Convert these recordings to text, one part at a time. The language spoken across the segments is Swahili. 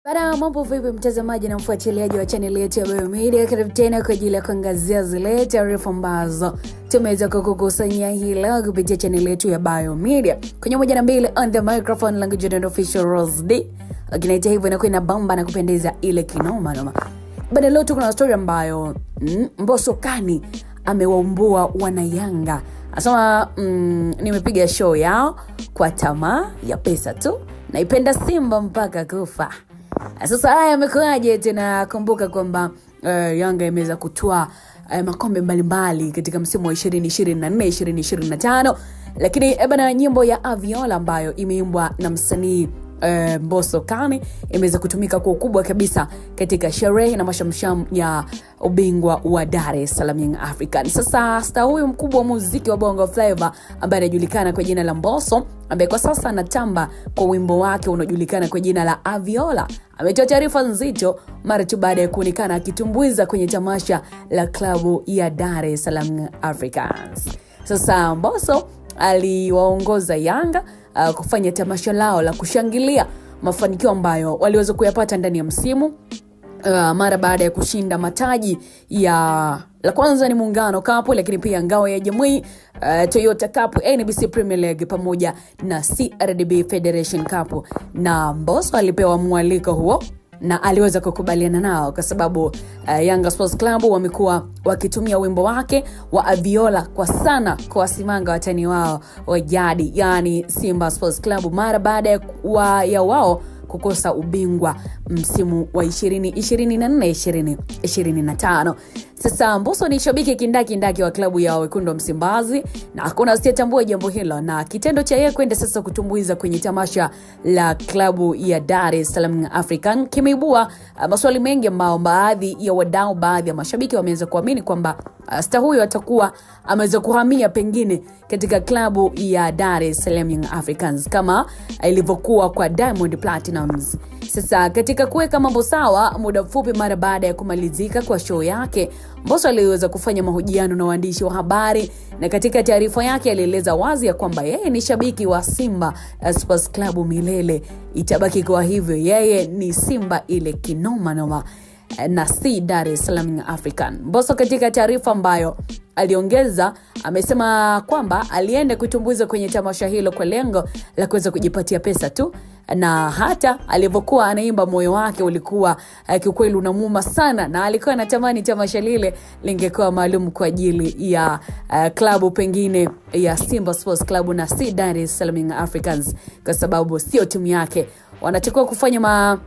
Para mambo vipi mtazamaji na mfuatiliaji wa channel yetu ya Biomedia, karibu tena kwa ajili ya kuangazia zile taarifa ambazo tumeweza kukusanyia hii leo kupitia channel yetu ya Biomedia. Kwenye moja na mbili on the microphone langu Jordan Official Rose D. Akinaita hivyo na kuina bamba na kupendeza ile kinoma noma. Baada leo tuko na story ambayo Mbosso Kani amewaumbua wanayanga. Asema nimepiga show yao kwa tamaa ya pesa tu. Naipenda Simba mpaka kufa. Sasa haya yamekuaje tena? Kumbuka kwamba Yanga imeweza kutoa makombe mbalimbali katika msimu wa 2024-2025, lakini bana nyimbo ya Aviola ambayo imeimbwa na msanii Mbosso Kani imeweza kutumika kwa ukubwa kabisa katika sherehe na mashamsham ya ubingwa wa Dar es Salaam Young Africans. Sasa star huyu mkubwa wa muziki wa Bongo Flava ambaye anajulikana kwa jina la Mbosso, ambaye kwa sasa anatamba kwa wimbo wake unaojulikana kwa jina la Aviola, ametoa taarifa nzito mara tu baada ya kuonekana akitumbuiza kwenye tamasha la klabu ya Dar es Salaam Young Africans. Sasa Mbosso aliwaongoza Yanga kufanya tamasha lao la kushangilia mafanikio ambayo waliweza kuyapata ndani ya msimu mara baada ya kushinda mataji ya la kwanza ni Muungano Cup, lakini pia Ngao ya Jamii, Toyota Cup, NBC Premier League pamoja na CRDB Federation Cup. Na Mbosso alipewa mwaliko huo na aliweza kukubaliana nao kwa sababu Yanga Sports Club wamekuwa wakitumia wimbo wake wa Aviola kwa sana kwa simanga watani wao wa jadi, yani Simba Sports Club, mara baada ya wao kukosa ubingwa msimu wa 2024-2025. Sasa Mbosso ni shabiki kindaki wa klabu ya Wekundu wa Msimbazi na hakuna asiyetambua jambo hilo, na kitendo cha yeye kwenda sasa kutumbuiza kwenye tamasha la klabu ya Dar es Salaam African kimeibua maswali mengi ambao baadhi ya wadau, baadhi ya mashabiki wameanza kuamini kwamba star huyo atakuwa ameweza kuhamia pengine katika klabu ya Dar es Salaam Young Africans kama ilivyokuwa kwa Diamond Platnumz. Sasa katika kuweka mambo sawa, muda mfupi mara baada ya kumalizika kwa show yake, Mbosso aliweza kufanya mahojiano na waandishi wa habari, na katika taarifa yake alieleza wazi ya kwamba yeye ni shabiki wa Simba Sports Club milele, itabaki kwa hivyo yeye ni Simba ile kinoma noma na si Dar es Salaam African. Mbosso katika taarifa ambayo aliongeza amesema kwamba alienda kutumbuiza kwenye tamasha hilo kwa lengo la kuweza kujipatia pesa tu, na hata alivyokuwa anaimba moyo wake ulikuwa kiukweli unamuuma sana, na alikuwa anatamani tamasha lile lingekuwa maalum kwa ajili ya klabu pengine ya Simba Sports Club na si Dar es Salaam Africans, kwa sababu sio timu yake. Wanatakiwa kufanya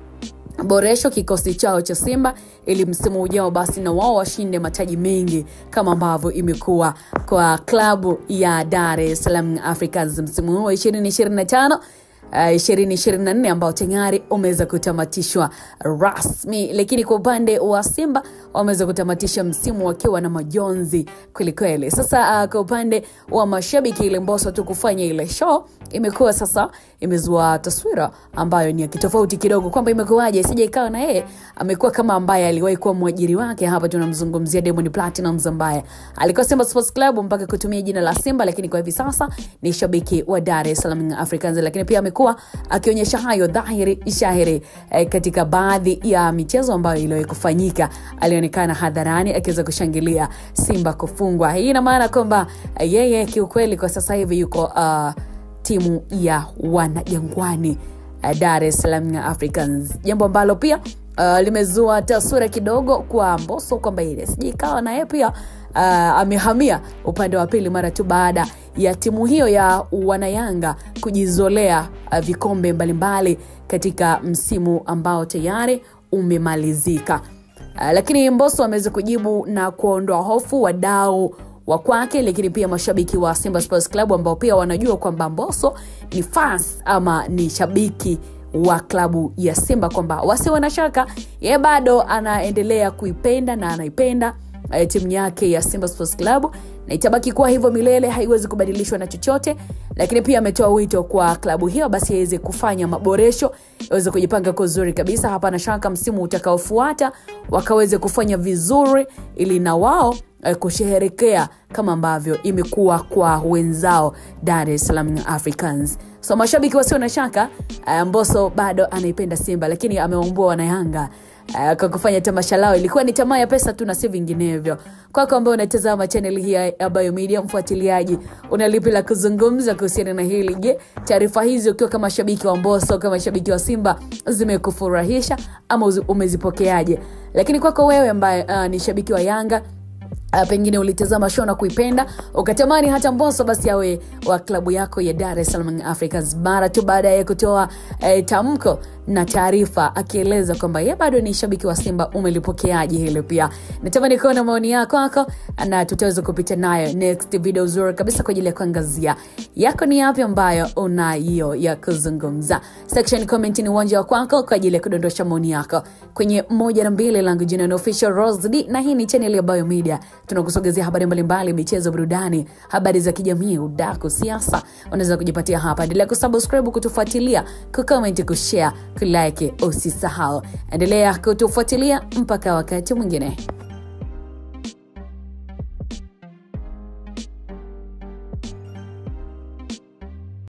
boresho kikosi chao cha Simba ili msimu ujao basi na wao washinde mataji mengi kama ambavyo imekuwa kwa klabu ya Dar es Salaam Africans msimu huu 2024 ambao tayari umeweza kutamatishwa rasmi. Lakini kwa upande wa Simba wameweza kutamatisha msimu wakiwa na majonzi kweli. Sasa kwa upande wa mashabiki, ile Mbosso tu kufanya ile show imekuwa sasa imezua taswira ambayo ni ya kitofauti kidogo, kwamba imekuwaje sije ikawa na yeye amekuwa kama ambaye aliwahi kuwa mwajiri wake. Hapa tunamzungumzia Diamond Platnumz ambaye alikuwa Simba Sports Club mpaka kutumia jina la Simba, lakini kwa hivi sasa ni shabiki wa Dar es Salaam Africans. Lakini pia amekuwa akionyesha hayo dhahiri shahiri katika baadhi ya michezo ambayo iliwahi kufanyika. Alionekana hadharani akiweza kushangilia Simba kufungwa. Hii ina maana kwamba yeye kiukweli kwa sasa hivi yuko timu ya Wanajangwani Dar es Salaam Africans, jambo ambalo pia limezua taswira kidogo kwa Mbosso kwamba ile sijikawa na yeye pia amehamia upande wa pili mara tu baada ya timu hiyo ya Wanayanga kujizolea vikombe mbalimbali katika msimu ambao tayari umemalizika. Lakini Mbosso ameweza kujibu na kuondoa hofu wadau wa kwake, lakini pia mashabiki wa Simba Sports Club ambao pia wanajua kwamba Mbosso ni fans ama ni shabiki wa klabu ya Simba, kwamba wasiwe na shaka yeye bado anaendelea kuipenda na anaipenda timu yake ya Simba Sports Club na itabaki kuwa hivyo milele, haiwezi kubadilishwa na chochote. Lakini pia ametoa wito kwa klabu hiyo basi iweze kufanya maboresho, iweze kujipanga kwa uzuri kabisa. Hapa na shaka msimu utakaofuata wakaweze kufanya vizuri ili na wao kusherehekea kama ambavyo imekuwa kwa wenzao Dar es Salaam Africans. So mashabiki wasio na shaka, Mbosso bado anaipenda Simba, lakini ameumbua wana Yanga kwa kufanya tamasha lao. Ilikuwa ni tamaa ya pesa tu na si vinginevyo. Kwako ambao unatazama channel hii ya Biomedia, mfuatiliaji, unalipi la kuzungumza kuhusiana na hili? Je, taarifa hizi ukiwa kama shabiki wa Mbosso, kama shabiki wa Simba, zimekufurahisha ama umezipokeaje? Lakini kwako wewe ambaye ni shabiki wa Yanga, pengine ulitazama show na kuipenda, ukatamani hata Mbosso basi awe wa klabu yako ya Dar es Salaam Africans, mara tu baada ya kutoa tamko na taarifa akieleza kwamba yeye bado ni shabiki wa Simba, umelipokeaje hilo? Pia natamani kuona maoni yako na tutaweza kupita nayo next video nzuri kabisa kwa ajili ya kuangazia yako ni yapi ambayo unayo ya kuzungumza. Section comment ni uwanja wa kwako kwa ajili ya kudondosha maoni yako kwenye 1 na 2. Langu jina ni Official Rose D na hii ni channel ya Biomedia. Tunakusogezea habari mbalimbali, michezo, burudani, habari za kijamii, udaku, siasa. Unaweza kujipatia hapa. Endelea kusubscribe, kutufuatilia, kucomment, kushare, kulike, usisahau. Endelea kutufuatilia mpaka wakati mwingine.